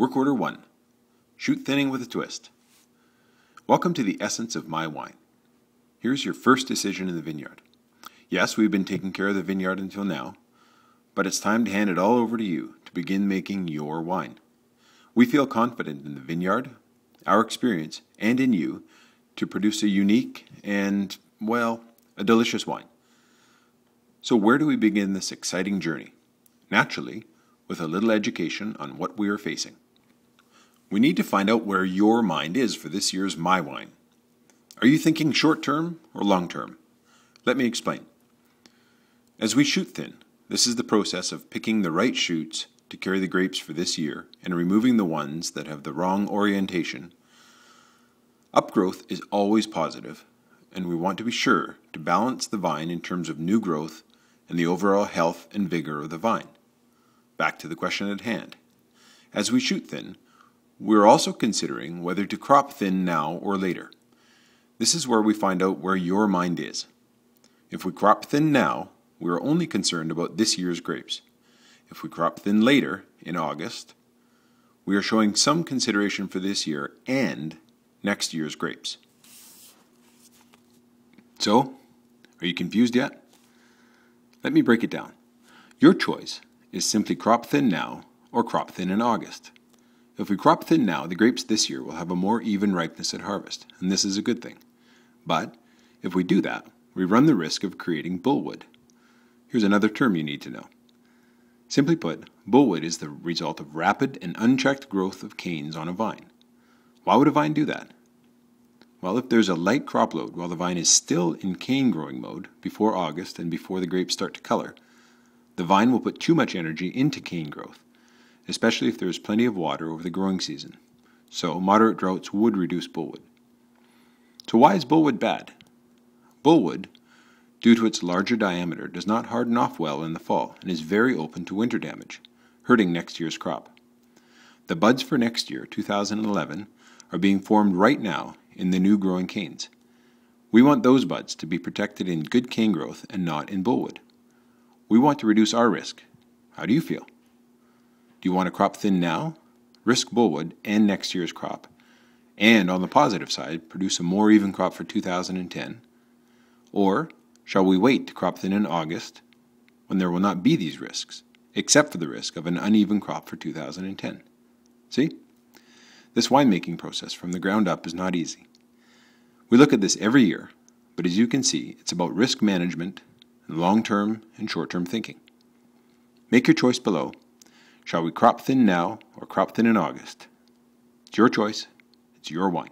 Work Order 1. Shoot thinning with a twist. Welcome to the essence of my wine. Here's your first decision in the vineyard. Yes, we've been taking care of the vineyard until now, but it's time to hand it all over to you to begin making your wine. We feel confident in the vineyard, our experience, and in you to produce a unique and, well, a delicious wine. So where do we begin this exciting journey? Naturally, with a little education on what we are facing. We need to find out where your mind is for this year's My Wine. Are you thinking short-term or long-term? Let me explain. As we shoot thin, this is the process of picking the right shoots to carry the grapes for this year and removing the ones that have the wrong orientation. Upgrowth is always positive, and we want to be sure to balance the vine in terms of new growth and the overall health and vigor of the vine. Back to the question at hand. As we shoot thin, we're also considering whether to crop thin now or later. This is where we find out where your mind is. If we crop thin now, we are only concerned about this year's grapes. If we crop thin later, in August, we are showing some consideration for this year and next year's grapes. So, are you confused yet? Let me break it down. Your choice is simply crop thin now or crop thin in August. If we crop thin now, the grapes this year will have a more even ripeness at harvest, and this is a good thing. But if we do that, we run the risk of creating bullwood. Here's another term you need to know. Simply put, bullwood is the result of rapid and unchecked growth of canes on a vine. Why would a vine do that? Well, if there's a light crop load while the vine is still in cane growing mode before August and before the grapes start to color, the vine will put too much energy into cane growth, especially if there is plenty of water over the growing season. So moderate droughts would reduce bullwood. So why is bullwood bad? Bullwood, due to its larger diameter, does not harden off well in the fall and is very open to winter damage, hurting next year's crop. The buds for next year, 2011, are being formed right now in the new growing canes. We want those buds to be protected in good cane growth and not in bullwood. We want to reduce our risk. How do you feel? Do you want to crop thin now, risk bullwood and next year's crop, and on the positive side, produce a more even crop for 2010? Or shall we wait to crop thin in August when there will not be these risks, except for the risk of an uneven crop for 2010? See? This winemaking process from the ground up is not easy. We look at this every year, but as you can see, it's about risk management and long-term and short-term thinking. Make your choice below. Shall we crop thin now or crop thin in August? It's your choice. It's your wine.